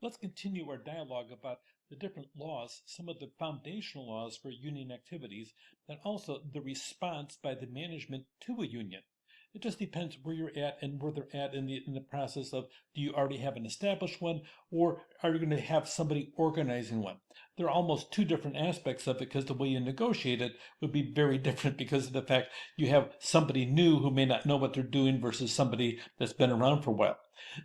Let's continue our dialogue about the different laws, some of the foundational laws for union activities, and also the response by the management to a union. It just depends where you're at and where they're at in the process of, do you already have an established one, or are you going to have somebody organizing one? There are almost two different aspects of it because the way you negotiate it would be very different because of the fact you have somebody new who may not know what they're doing versus somebody that's been around for a while.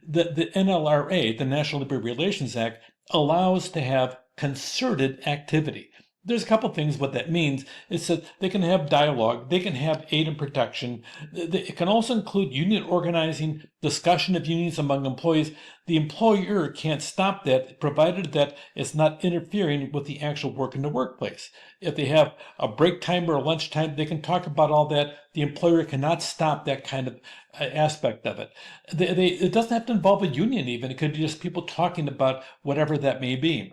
The NLRA, the National Labor Relations Act, allows to have concerted activity. There's a couple things what that means. It says they can have dialogue, they can have aid and protection. It can also include union organizing, discussion of unions among employees. The employer can't stop that, provided that it's not interfering with the actual work in the workplace. If they have a break time or a lunch time, they can talk about all that. The employer cannot stop that kind of aspect of it. It doesn't have to involve a union even. It could be just people talking about whatever that may be.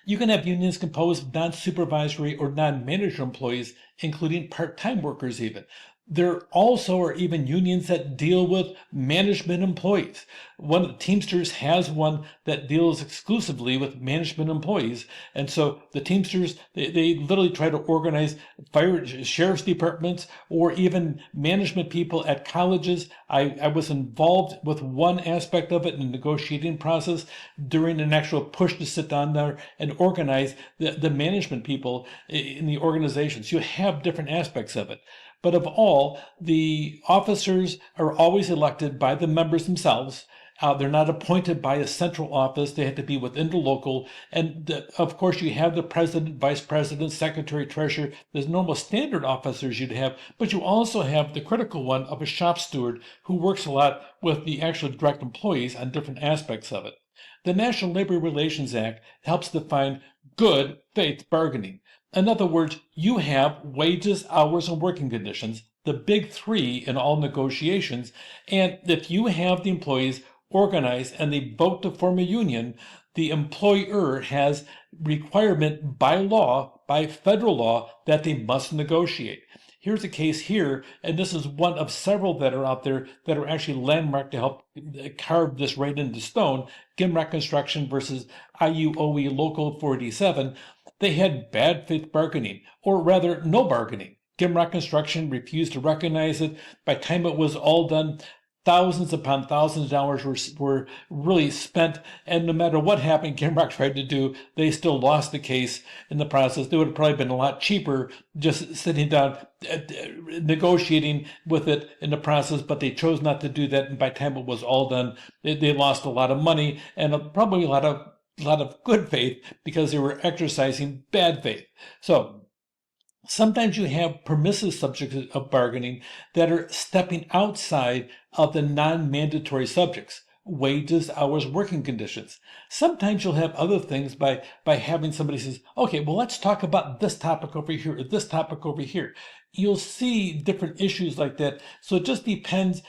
You can have unions composed of non-supervisory or non-manager employees, including part-time workers even. There also are even unions that deal with management employees. One of the Teamsters has one that deals exclusively with management employees. And so the Teamsters, they literally try to organize fire sheriff's departments or even management people at colleges. I was involved with one aspect of it in the negotiating process during an actual push to sit down there and organize the management people in the organizations. You have different aspects of it. But of all, the officers are always elected by the members themselves. They're not appointed by a central office. They have to be within the local. And of course, you have the president, vice president, secretary, treasurer. There's normal standard officers you'd have, but you also have the critical one of a shop steward who works a lot with the actual direct employees on different aspects of it. The National Labor Relations Act helps define good faith bargaining. In other words, you have wages, hours, and working conditions, the big three in all negotiations. And if you have the employees organized and they vote to form a union, the employer has requirement by law, by federal law, that they must negotiate. Here's a case here, and this is one of several that are out there that are actually landmarked to help carve this right into stone. Gimrock Construction versus IUOE Local 487. They had bad faith bargaining, or rather no bargaining. Gimrock Construction refused to recognize it. By the time it was all done, thousands upon thousands of dollars were really spent, and no matter what happened, Gimrock tried to do, they still lost the case in the process. It would have probably been a lot cheaper just sitting down, negotiating with it in the process, but they chose not to do that, and by the time it was all done, they lost a lot of money and probably a lot of good faith because they were exercising bad faith. So sometimes you have permissive subjects of bargaining that are stepping outside of the non-mandatory subjects, wages, hours, working conditions. Sometimes you'll have other things by having somebody says, okay, well, let's talk about this topic over here or this topic over here. You'll see different issues like that. So it just depends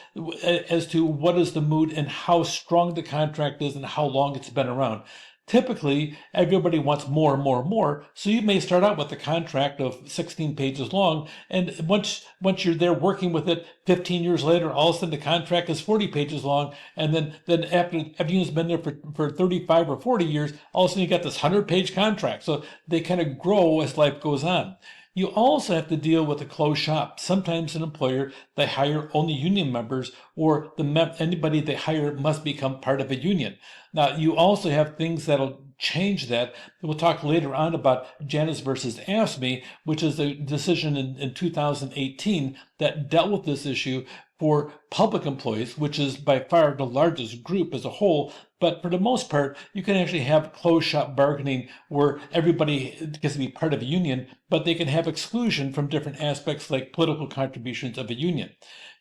as to what is the mood and how strong the contract is and how long it's been around. Typically, everybody wants more and more and more, so you may start out with a contract of 16 pages long, and once you're there working with it, 15 years later, all of a sudden the contract is 40 pages long, and then after you've been there for 35 or 40 years, all of a sudden you got this 100-page contract. So they kind of grow as life goes on. You also have to deal with a closed shop. Sometimes an employer, they hire only union members, or anybody they hire must become part of a union. Now, you also have things that'll change that. We'll talk later on about Janus versus AFSCME, which is a decision in 2018 that dealt with this issue for public employees, which is by far the largest group as a whole. But for the most part, you can actually have closed shop bargaining where everybody gets to be part of a union, but they can have exclusion from different aspects like political contributions of a union.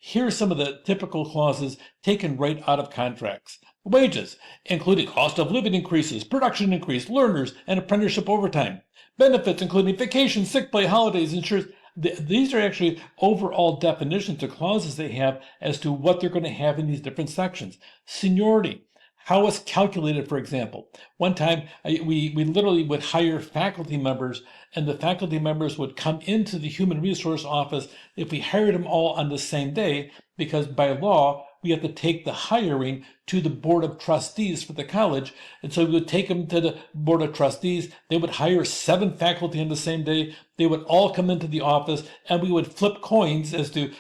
Here are some of the typical clauses taken right out of contracts. Wages, including cost of living increases, production increase, learners, and apprenticeship overtime. Benefits, including vacation, sick pay, holidays, insurance. These are actually overall definitions or clauses they have as to what they're going to have in these different sections. Seniority, how it's calculated, for example. One time, we literally would hire faculty members, and the faculty members would come into the human resource office if we hired them all on the same day, because by law, we have to take the hiring to the board of trustees for the college. And so we would take them to the board of trustees. They would hire 7 faculty on the same day. They would all come into the office, and we would flip coins as to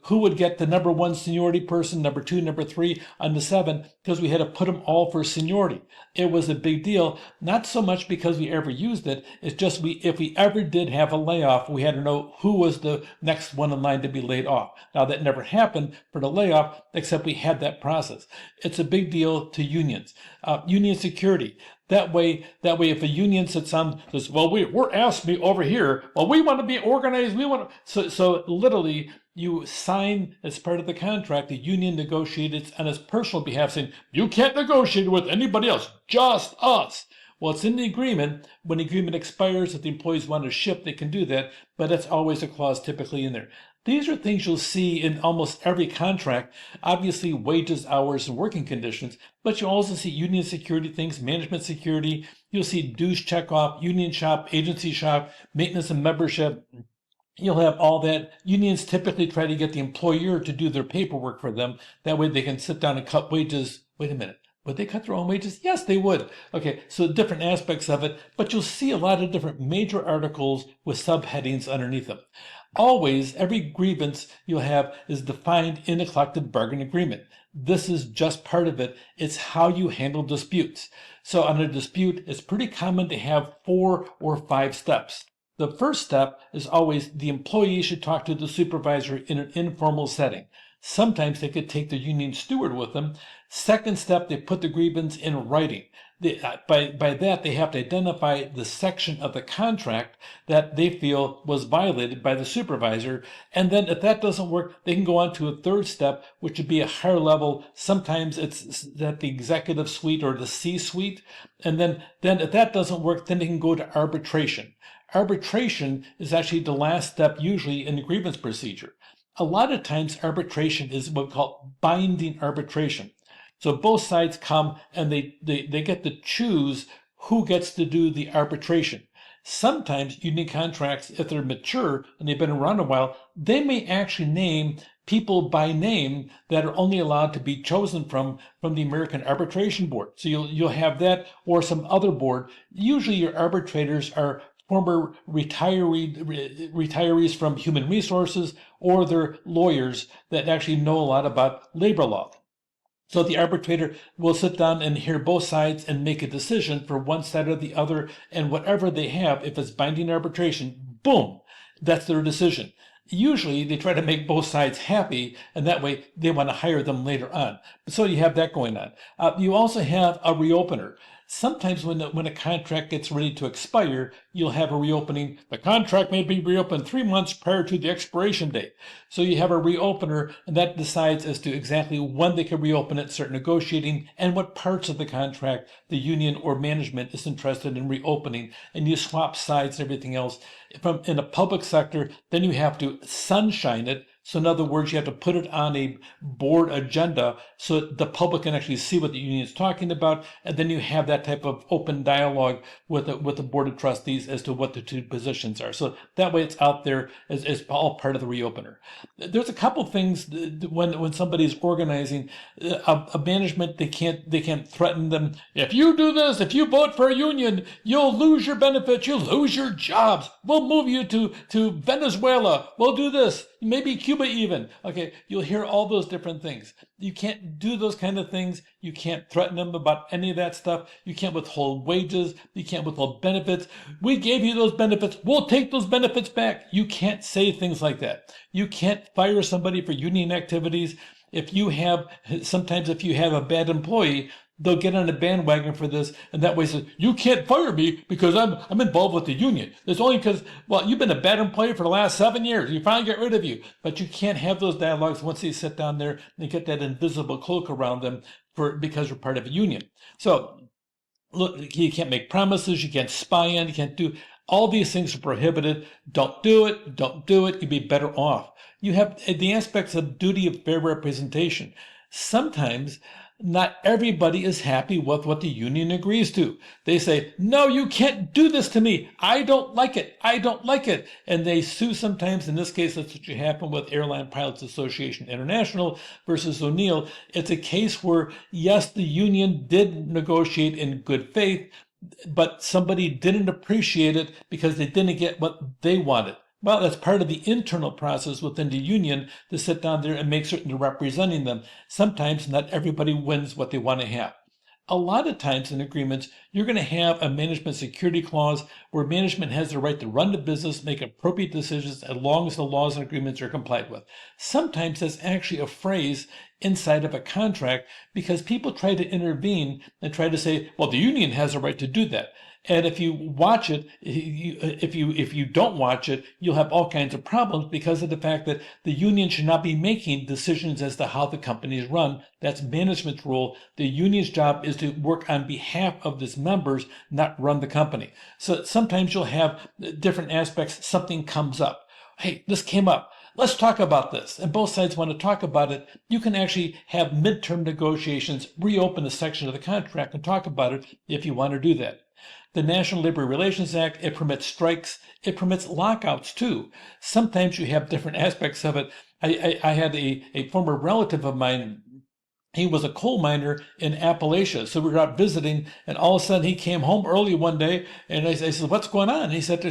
who would get the number 1 seniority person, number 2, number 3 on the 7, because we had to put them all for seniority. It was a big deal, not so much because we ever used it. It's just if we ever did have a layoff, we had to know who was the next one in line to be laid off. Now, that never happened for the layoff, except we had that process. It's a big deal to unions. Union security. That way, if a union sits on says, well, we're asked me over here. Well, we want to be organized. We want to. So literally, you sign as part of the contract. The union negotiates on its personal behalf, saying you can't negotiate with anybody else, just us. Well, it's in the agreement. When the agreement expires, if the employees want to shift, they can do that. But that's always a clause typically in there. These are things you'll see in almost every contract, obviously wages, hours, and working conditions, but you'll also see union security things, management security. You'll see dues checkoff, union shop, agency shop, maintenance and membership. You'll have all that. Unions typically try to get the employer to do their paperwork for them. That way they can sit down and cut wages. Wait a minute. Would they cut their own wages? Yes, they would. Okay, so different aspects of it, but you'll see a lot of different major articles with subheadings underneath them. Always, every grievance you'll have is defined in a collective bargaining agreement. This is just part of it. It's how you handle disputes. So on a dispute, it's pretty common to have 4 or 5 steps. The first step is always the employee should talk to the supervisor in an informal setting. Sometimes they could take the union steward with them. Second step, they put the grievance in writing. By that, they have to identify the section of the contract that they feel was violated by the supervisor. And then if that doesn't work, they can go on to a third step, which would be a higher level. Sometimes it's at the executive suite or the C-suite. And then if that doesn't work, then they can go to arbitration. Arbitration is actually the last step usually in the grievance procedure. A lot of times arbitration is what we call binding arbitration. So both sides come and they get to choose who gets to do the arbitration. Sometimes union contracts, if they're mature and they've been around a while, they may actually name people by name that are only allowed to be chosen from the American Arbitration Board. So you'll have that or some other board. Usually your arbitrators are former retirees from human resources, or they're lawyers that actually know a lot about labor law. So the arbitrator will sit down and hear both sides and make a decision for one side or the other, and whatever they have, if it's binding arbitration, boom, that's their decision. Usually they try to make both sides happy, and that way they want to hire them later on. So you have that going on. You also have a reopener. Sometimes when a contract gets ready to expire, you'll have a reopening. The contract may be reopened 3 months prior to the expiration date. So you have a reopener, and that decides as to exactly when they can reopen it, start negotiating, and what parts of the contract the union or management is interested in reopening. And you swap sides and everything else. In a public sector, then you have to sunshine it. So in other words, you have to put it on a board agenda so that the public can actually see what the union is talking about, and then you have that type of open dialogue with the board of trustees as to what the two positions are. So that way it's out there as all part of the reopener. There's a couple things when somebody's organizing a management, they can't threaten them. If you do this, if you vote for a union, you'll lose your benefits, you'll lose your jobs. We'll move you to Venezuela. We'll do this. Maybe Cuba even. Okay, you'll hear all those different things. You can't do those kind of things. You can't threaten them about any of that stuff. You can't withhold wages. You can't withhold benefits. We gave you those benefits. We'll take those benefits back. You can't say things like that. You can't fire somebody for union activities. Sometimes if you have a bad employee, they'll get on a bandwagon for this, and that way say, you can't fire me because I'm involved with the union. It's only because, well, you've been a bad employee for the last 7 years. You finally get rid of you. But you can't have those dialogues once they sit down there and get that invisible cloak around them because you're part of a union. So, look, you can't make promises. You can't spy on. You can't do all these things are prohibited. Don't do it. Don't do it. You'd be better off. You have the aspects of duty of fair representation. Sometimes Not everybody is happy with what the union agrees to. They say, no, you can't do this to me. I don't like it. I don't like it. And they sue sometimes. In this case, that's what happened with Airline Pilots Association International versus O'Neill. It's a case where, yes, the union did negotiate in good faith, but somebody didn't appreciate it because they didn't get what they wanted. Well, that's part of the internal process within the union to sit down there and make certain they're representing them. Sometimes not everybody wins what they want to have. A lot of times in agreements, you're going to have a management security clause where management has the right to run the business, make appropriate decisions as long as the laws and agreements are complied with. Sometimes that's actually a phrase inside of a contract because people try to intervene and try to say, well, the union has a right to do that. And if you watch it, if you don't watch it, you'll have all kinds of problems because of the fact that the union should not be making decisions as to how the company is run. That's management's role. The union's job is to work on behalf of its members, not run the company. So sometimes you'll have different aspects. Something comes up. Hey, this came up. Let's talk about this. And both sides want to talk about it. You can actually have midterm negotiations, reopen a section of the contract and talk about it if you want to do that. The National Labor Relations Act, it permits strikes. It permits lockouts, too. Sometimes you have different aspects of it. I had a former relative of mine. He was a coal miner in Appalachia. So we were out visiting, and all of a sudden he came home early one day, and I said, what's going on? And he said,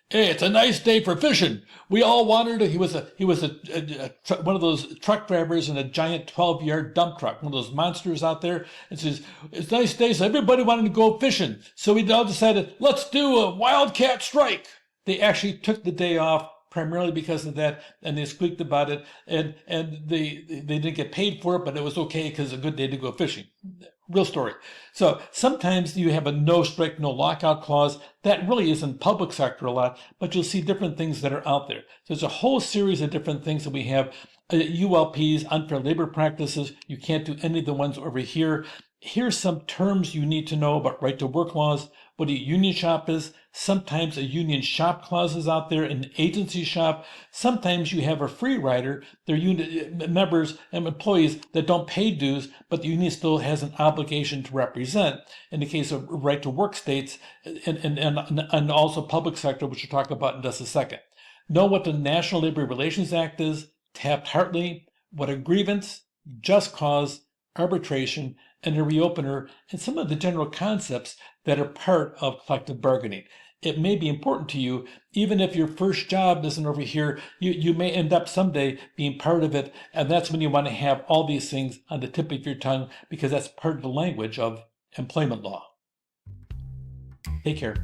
hey, it's a nice day for fishing. We all wanted to. He was one of those truck drivers in a giant 12-yard dump truck, one of those monsters out there. And says, it's a nice day, so everybody wanted to go fishing. So we all decided, let's do a wildcat strike. They actually took the day off primarily because of that, and they squeaked about it, and they didn't get paid for it, but it was okay because it's a good day to go fishing. Real story. So sometimes you have a no strike, no lockout clause. That really is in public sector a lot, but you'll see different things that are out there. So there's a whole series of different things that we have. ULPs, unfair labor practices. You can't do any of the ones over here. Here's some terms you need to know about right to work laws, what a union shop is. Sometimes a union shop clause is out there, an agency shop. Sometimes you have a free rider. They're union members and employees that don't pay dues, but the union still has an obligation to represent. In the case of right to work states and also public sector, which we'll talk about in just a second. Know what the National Labor Relations Act is, Taft-Hartley, what a grievance, just cause, arbitration, and a reopener, and some of the general concepts that are part of collective bargaining. It may be important to you, even if your first job isn't over here, you may end up someday being part of it, and that's when you want to have all these things on the tip of your tongue because that's part of the language of employment law. Take care.